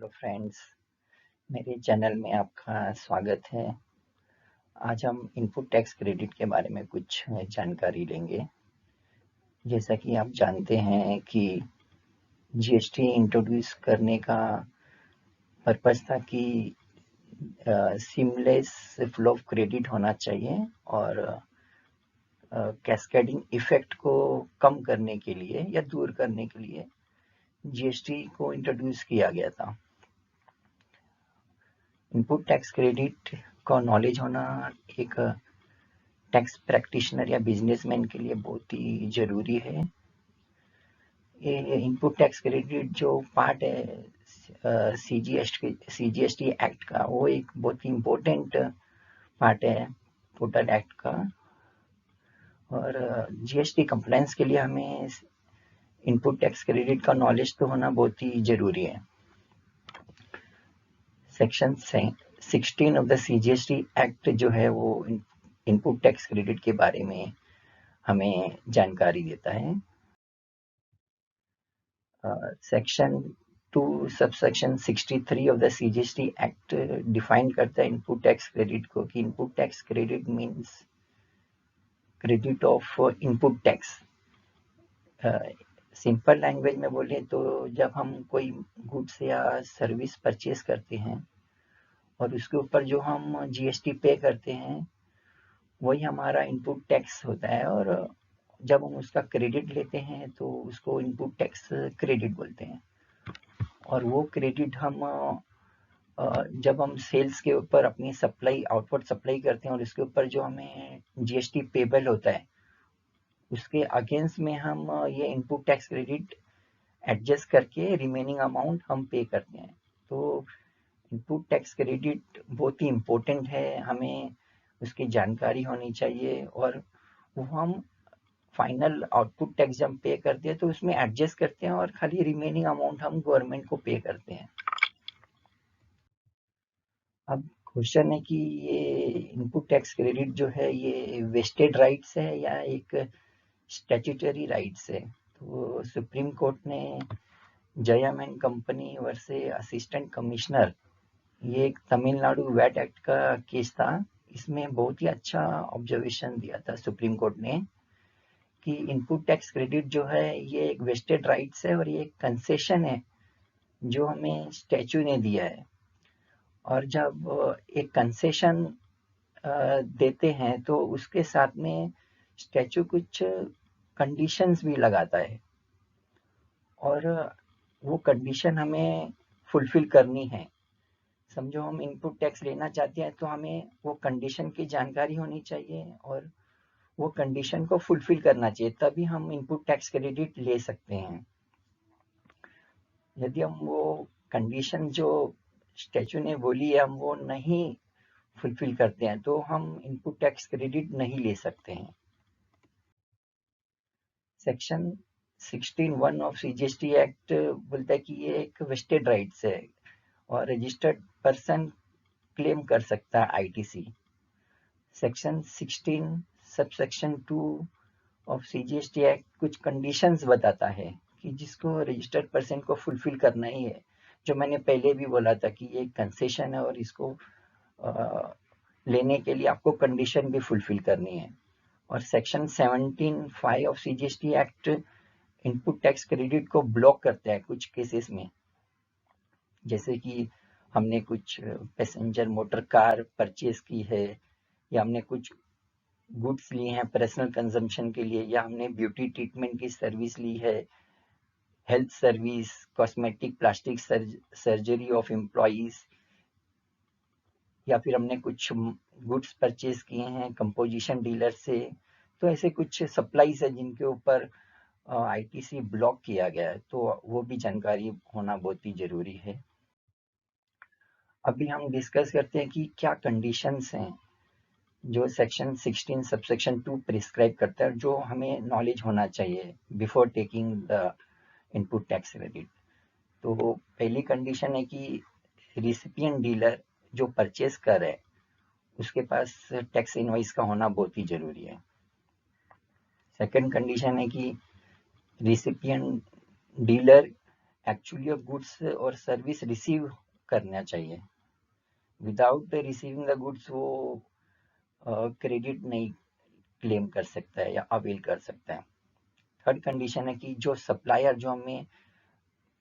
Hello friends, मेरे channel में आपका स्वागत है। आज हम इनपुट टैक्स क्रेडिट के बारे में कुछ जानकारी लेंगे। जैसा कि आप जानते हैं कि जीएसटी इंट्रोड्यूस करने का पर्पस था कि सीमलेस फ्लो ऑफ क्रेडिट होना चाहिए और कैस्केडिंग इफेक्ट को कम करने के लिए या दूर करने के लिए जीएसटी को इंट्रोड्यूस किया गया था। इनपुट टैक्स क्रेडिट का नॉलेज होना एक टैक्स प्रैक्टिशनर या बिजनेसमैन के लिए बहुत ही जरूरी है। ये इनपुट टैक्स क्रेडिट जो पार्ट है सीजीएसटी एक्ट का, वो एक बहुत ही इम्पोर्टेंट पार्ट है टोटल एक्ट का। और जीएसटी कंप्लायंस के लिए हमें इनपुट टैक्स क्रेडिट का नॉलेज तो होना बहुत ही जरूरी है। Section 16 of the CGST act जो है वो इनपुट टैक्स क्रेडिट के बारे में हमें जानकारी देता है। Section 2 subsection 63 of the CGST act define करता है इनपुट टैक्स क्रेडिट को कि input tax credit means credit of input tax. Simple language में बोले तो जब हम कोई गुड्स या सर्विस परचेज करते हैं और उसके ऊपर जो हम जीएसटी पे करते हैं वही हमारा इनपुट टैक्स होता है, और जब हम उसका क्रेडिट लेते हैं तो उसको इनपुट टैक्स क्रेडिट बोलते हैं। और वो क्रेडिट हम जब हम सेल्स के ऊपर अपनी सप्लाई आउटपुट सप्लाई करते हैं और उसके ऊपर जो हमें जीएसटी पेबल होता है उसके अगेंस्ट में हम ये इनपुट टैक्स क्रेडिट एडजस्ट करके रिमेनिंग अमाउंट हम पे करते हैं। तो इनपुट टैक्स क्रेडिट बहुत ही इम्पोर्टेंट है, हमें उसकी जानकारी होनी चाहिए। और वो हम फाइनल आउटपुट टैक्स जब पे करते हैं तो उसमें एडजस्ट करते हैं और खाली रिमेनिंग अमाउंट हम गवर्नमेंट को पे करते हैं। अब क्वेश्चन है कि ये इनपुट टैक्स क्रेडिट जो है ये वेस्टेड राइट्स है या एक स्टैट्यूटरी राइट्स है। तो सुप्रीम कोर्ट ने Jayam and company versus assistant commissioner, ये एक तमिलनाडु वैट एक्ट का केस था। इसमें बहुत ही अच्छा ऑब्जर्वेशन दिया था सुप्रीम कोर्ट ने कि इनपुट टैक्स क्रेडिट जो है ये एक वेस्टेड राइट्स है और ये एक कंसेशन है जो हमें स्टैच्यू ने दिया है। और जब एक कंसेशन देते हैं तो उसके साथ में स्टैच्यू कुछ कंडीशंस भी लगाता है और वो कंडीशन हमें फुलफिल करनी है। समझो हम इनपुट टैक्स लेना चाहते हैं तो हमें वो कंडीशन की जानकारी होनी चाहिए और वो कंडीशन को फुलफिल करना चाहिए, तभी हम इनपुट टैक्स क्रेडिट ले सकते हैं। यदि हम वो कंडीशन जो स्टैच्यू ने बोली है हम वो नहीं फुलफिल करते हैं तो हम इनपुट टैक्स क्रेडिट नहीं ले सकते हैं। सेक्शन 16(1) ऑफ सीजीएसटी एक्ट बोलता है कि ये एक वेस्टेड राइट्स है और रजिस्टर्ड पर्सन क्लेम कर सकता है ITC. Section 16 subsection 2 of CGST act कुछ कंडीशंस बताता है कि जिसको रजिस्टर्ड पर्सन को फुलफिल करना ही है। जो मैंने पहले भी बोला था कि ये कंसेशन है और इसको लेने के लिए आपको कंडीशन भी फुलफिल करनी है। और section 17(5) of CGST act input tax credit को ब्लॉक करता है कुछ केसेस में, जैसे कि हमने कुछ पैसेंजर मोटर कार परचेज की है या हमने कुछ गुड्स लिए हैं पर्सनल कंजम्पशन के लिए या हमने ब्यूटी ट्रीटमेंट की सर्विस ली है, health service, cosmetic, plastic surgery of employees, या फिर हमने कुछ गुड्स परचेज किए हैं कंपोजिशन डीलर से। तो ऐसे कुछ सप्लाईज है जिनके ऊपर आईटीसी ब्लॉक किया गया है, तो वो भी जानकारी होना बहुत ही जरूरी है। अभी हम डिस्कस करते हैं कि क्या कंडीशंस हैं जो सेक्शन 16 सबसेक्शन 2 प्रिस्क्राइब करता है जो हमें नॉलेज होना चाहिए before taking the input tax credit. तो पहली कंडीशन है कि रिसिपिएंट डीलर जो परचेज कर रहा है उसके पास टैक्स इनवॉइस का होना बहुत ही जरूरी है। सेकंड कंडीशन है कि रिसिपिएंट डीलर एक्चुअली गुड्स और सर्विस रिसीव करना चाहिए। विदाउट रिसीविंग द गुड्स वो क्रेडिट नहीं क्लेम कर सकता है या अवेल कर सकता है। थर्ड कंडीशन है कि जो सप्लायर जो हमें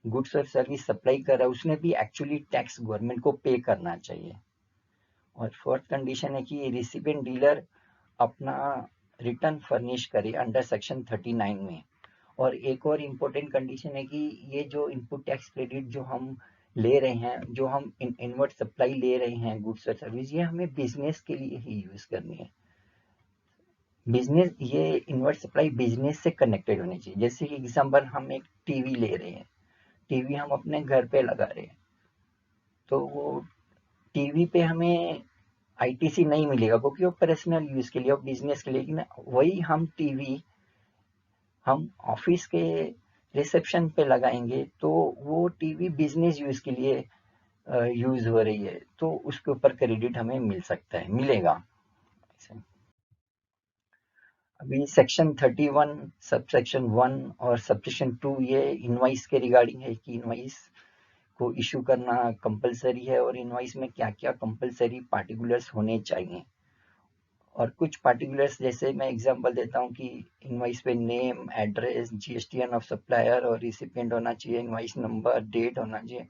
गुड्स और सर्विस सप्लाई कर रहा है उसने भी एक्चुअली टैक्स गवर्नमेंट को पे करना चाहिए। और फोर्थ कंडीशन है कि रिसिपिएंट डीलर अपना रिटर्न फर्निश करे अंडर सेक्शन 39 में। और एक और इम्पोर्टेंट कंडीशन है कि ये जो इनपुट टैक्स क्रेडिट जो हम ले रहे हैं, जो हम इनवर्ट सप्लाई ले रहे हैं गुड्स और सर्विस, ये हमें बिजनेस के लिए ही यूज करनी है। बिजनेस, ये इनवर्ट सप्लाई बिजनेस से कनेक्टेड होनी चाहिए। जैसे कि एग्जाम्पल, हम एक टीवी ले रहे हैं, टीवी हम अपने घर पे लगा रहे हैं, तो वो टीवी पे हमें आईटीसी नहीं मिलेगा क्योंकि वो पर्सनल यूज के लिए और बिजनेस के लिए। लेकिन वही हम टीवी हम ऑफिस के रिसेप्शन पे लगाएंगे तो वो टीवी बिजनेस यूज के लिए यूज हो रही है, तो उसके ऊपर क्रेडिट हमें मिल सकता है, मिलेगा। अभी सेक्शन 31 सब सेक्शन 1 और सबसेक्शन 2 ये इनवाइस के रिगार्डिंग है कि इनवाइस को इशू करना कंपलसरी है और इनवाइस में क्या क्या कंपलसरी पार्टिकुलर्स होने चाहिए। और कुछ पार्टिकुलर्स, जैसे मैं एग्जांपल देता हूँ कि इनवाइस पे name, address, GSTN of supplier और रिसिपिएंट होना चाहिए, इनवाइस नंबर, डेट होना चाहिए,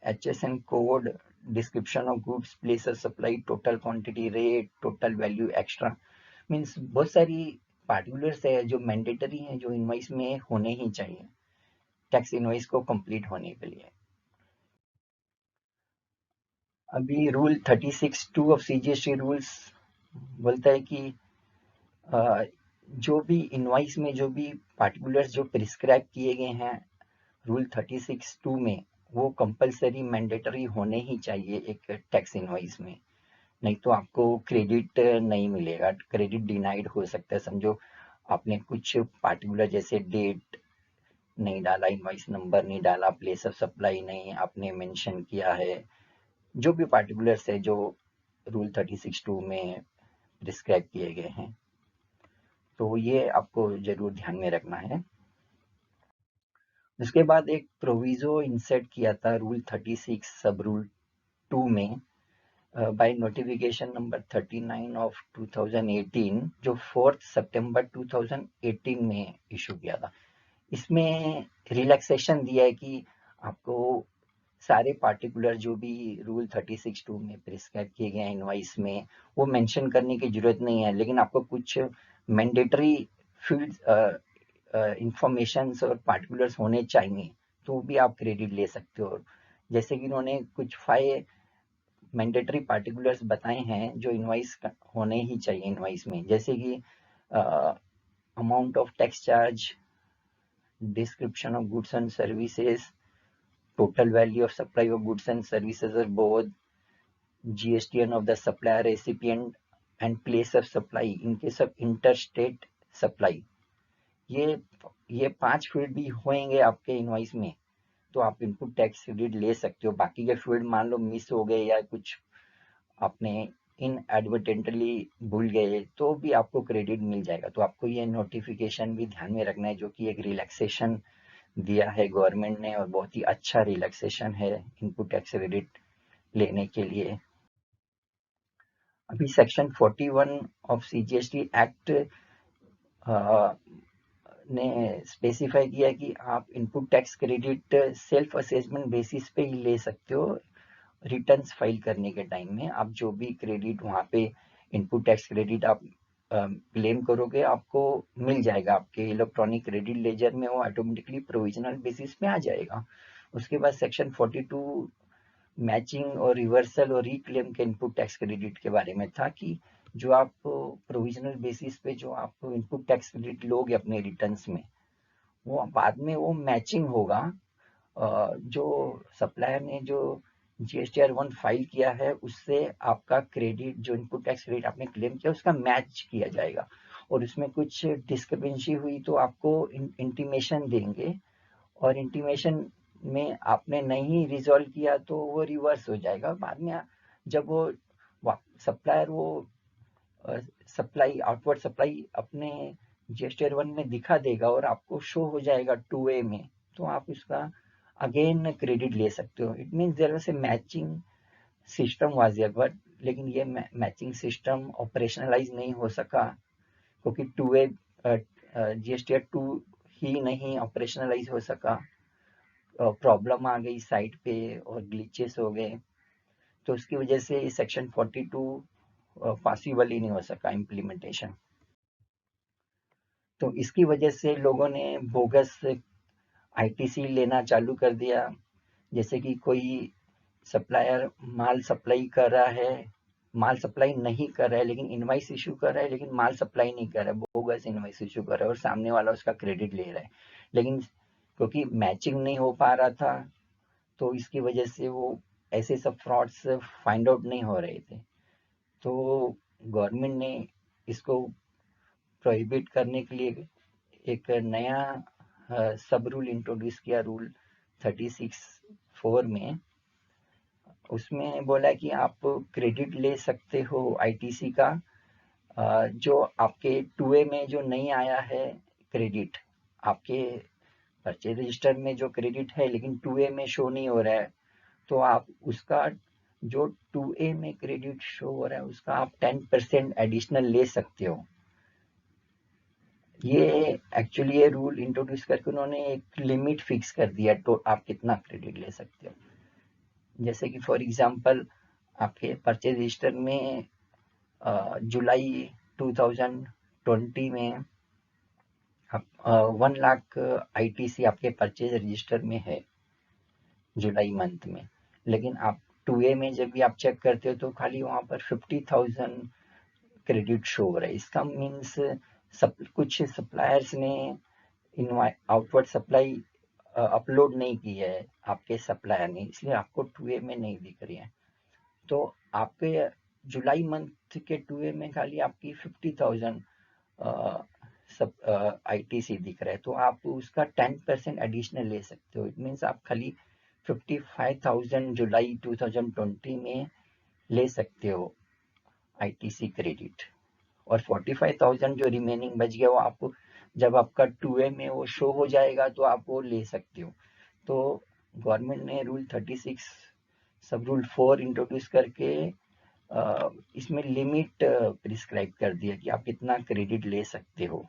HSN code, description of goods, place of supply, total quantity, rate, total value, extra. Means बहुत सारी पार्टिकुलर्स है जो मैंडेटरी हैं, जो इनवाइस में होने ही चाहिए टैक्स इनवाइस को कंप्लीट होने के लिए। अभी रूल 36(2) ऑफ सीजीएसटी रूल्स बोलता है कि जो भी इनवाइस में जो भी पार्टिकुलर्स जो प्रिस्क्राइब किए गए हैं रूल 36(2) में, वो कंपलसरी मैंडेटरी होने ही चाहिए एक टैक्स इनवाइस में। नहीं तो आपको क्रेडिट नहीं मिलेगा, क्रेडिट डिनाइड हो सकता है। समझो आपने कुछ पार्टिकुलर जैसे डेट नहीं डाला, इनवाइस नंबर नहीं डाला, प्लेस ऑफ सप्लाई नहीं आपने मेंशन किया है, जो भी पार्टिकुलर्स है जो रूल 36(2) में प्रिस्क्राइब किए गए हैं, तो ये आपको जरूर ध्यान में रखना है। उसके बाद एक प्रोविजो इंसर्ट किया था रूल 36 सब रूल 2 में बाय नोटिफिकेशन नंबर 39 ऑफ 2018, जो 4 सितंबर 2018 में इशू किया था। इसमें रिलैक्सेशन दिया है कि आपको सारे पार्टिकुलर जो भी रूल 36(2) में प्रिस्क्राइब किए गए हैं इनवाइस में, वो मेंशन करने की जरूरत नहीं है, लेकिन आपको कुछ मैंडेटरी फील्ड्स इंफॉर्मेशंस और पार्टिकुलर्स होने चाहिए, तो भी आप क्रेडिट ले सकते हो। जैसे कि इन्होंने कुछ 5 मैंडेटरी पार्टिकुलर्स बताए हैं जो इनवाइस होने ही चाहिए इनवाइस में, जैसे कि amount of tax charge, description of goods and services, total value of supply of goods and services or both, GSTN of the supplier recipient and place of supply in case of interstate supply। ये ये 5 field भी होंगे आपके invoice में, तो आप input tax credit ले सकते हो। बाकी के फील्ड मान लो मिस हो गए या कुछ आपने इनएडवर्टेंटली भूल गए तो भी आपको क्रेडिट मिल जाएगा। तो आपको ये नोटिफिकेशन भी ध्यान में रखना है, जो कि एक रिलैक्सेशन दिया है गवर्नमेंट ने, और बहुत ही अच्छा रिलैक्सेशन है इनपुट टैक्स क्रेडिट लेने के लिए। अभी सेक्शन 41 ऑफ सीजीएसटी एक्ट ने स्पेसिफाई किया कि आप input tax credit self assessment basis पे ही ले सकते हो। रिटर्न्स फाइल करने के टाइम में आप जो भी क्रेडिट वहाँ पे इनपुट टैक्स क्रेडिट आप क्लेम करोगे, आपको मिल जाएगा आपके इलेक्ट्रॉनिक क्रेडिट लेजर में, वो ऑटोमेटिकली प्रोविजनल बेसिस पे आ जाएगा। उसके बाद सेक्शन 42 मैचिंग और रिवर्सल और रिक्लेम के इनपुट टैक्स क्रेडिट के बारे में था कि जो आप प्रोविजनल बेसिस पे जो आप इनपुट टैक्स क्रेडिट लोगे अपने रिटर्न्स में, वो बाद में वो मैचिंग होगा। जो सप्लायर ने जो GSTR 1 फाइल किया है उससे आपका क्रेडिट, जो इनपुट टैक्स क्रेडिट आपने क्लेम किया उसका मैच किया जाएगा, और उसमें कुछ डिस्क्रिपेंसी हुई तो आपको इंटीमेशन देंगे, और इंटीमेशन में आपने नहीं रिजॉल्व किया तो वो रिवर्स हो जाएगा। बाद में जब वो सप्लायर वो सप्लाई, आउटवर्ड सप्लाई अपने GSTR 1 में दिखा देगा और आपको शो हो जाएगा 2A में, तो आप उसका अगेन क्रेडिट ले सकते हो। It means there was a matching system was there, but लेकिन ये मैचिंग सिस्टम ऑपरेशनलाइज नहीं हो सका क्योंकि टू ए जीएसटीआर 2 ही नहीं ऑपरेशनलाइज हो सका। प्रॉब्लम आ गई साइट पे और ग्लिचेस हो गए, तो उसकी वजह से सेक्शन 42 पॉसिबल ही नहीं हो सका इम्प्लीमेंटेशन। तो इसकी वजह से लोगों ने बोगस आईटीसी लेना चालू कर दिया। जैसे कि कोई सप्लायर माल सप्लाई कर रहा है, माल सप्लाई नहीं कर रहा है लेकिन इनवाइस इशू कर रहा है, लेकिन माल सप्लाई नहीं कर रहा है, बोगस इनवाइस इशू कर रहा है और सामने वाला उसका क्रेडिट ले रहा है। लेकिन क्योंकि मैचिंग नहीं हो पा रहा था, तो इसकी वजह से वो ऐसे सब फ्रॉड्स फाइंड आउट नहीं हो रहे थे। तो गवर्नमेंट ने इसको प्रोहिबिट करने के लिए एक नया सब रूल इंट्रोड्यूस किया, रूल 36(4) में। उसमें बोला कि आप क्रेडिट ले सकते हो आईटीसी का, जो आपके टूए में जो नहीं आया है क्रेडिट, आपके परचेज रजिस्टर में जो क्रेडिट है लेकिन टूए में शो नहीं हो रहा है, तो आप उसका जो टू ए में क्रेडिट शो हो रहा है उसका आप 10% एडिशनल ले सकते हो। ये एक्चुअली ये रूल इंट्रोड्यूस करके उन्होंने एक लिमिट फिक्स कर दिया तो आप कितना क्रेडिट ले सकते हो। जैसे कि फॉर एग्जांपल आपके परचेज रजिस्टर में जुलाई 2020 में 1 लाख आईटीसी आपके परचेज रजिस्टर में है जुलाई मंथ में, लेकिन आप टू ए में जब भी आप चेक करते हो तो खाली वहां पर 50,000 क्रेडिट शो हो रहा है। इसका मीन्स कुछ सप्लायर्स ने आउटवर्ड सप्लाई अपलोड नहीं की है आपके सप्लायर ने, इसलिए आपको टू ए में नहीं दिख रही है। तो आपके जुलाई मंथ के टू ए में खाली आपकी 50,000 सब आईटीसी दिख रहा है, तो आप उसका 10% एडिशनल ले सकते हो। इट मीन्स आप खाली 55,000 जुलाई 2020 में ले सकते हो आईटीसी क्रेडिट, और 45,000 जो रिमेनिंग बच गया वो आपको जब आपका टू ए में वो शो हो जाएगा तो आप वो ले सकते हो। तो गवर्नमेंट ने रूल 36 सब रूल 4 इंट्रोड्यूस करके इसमें लिमिट प्रिस्क्राइब कर दिया कि आप कितना क्रेडिट ले सकते हो।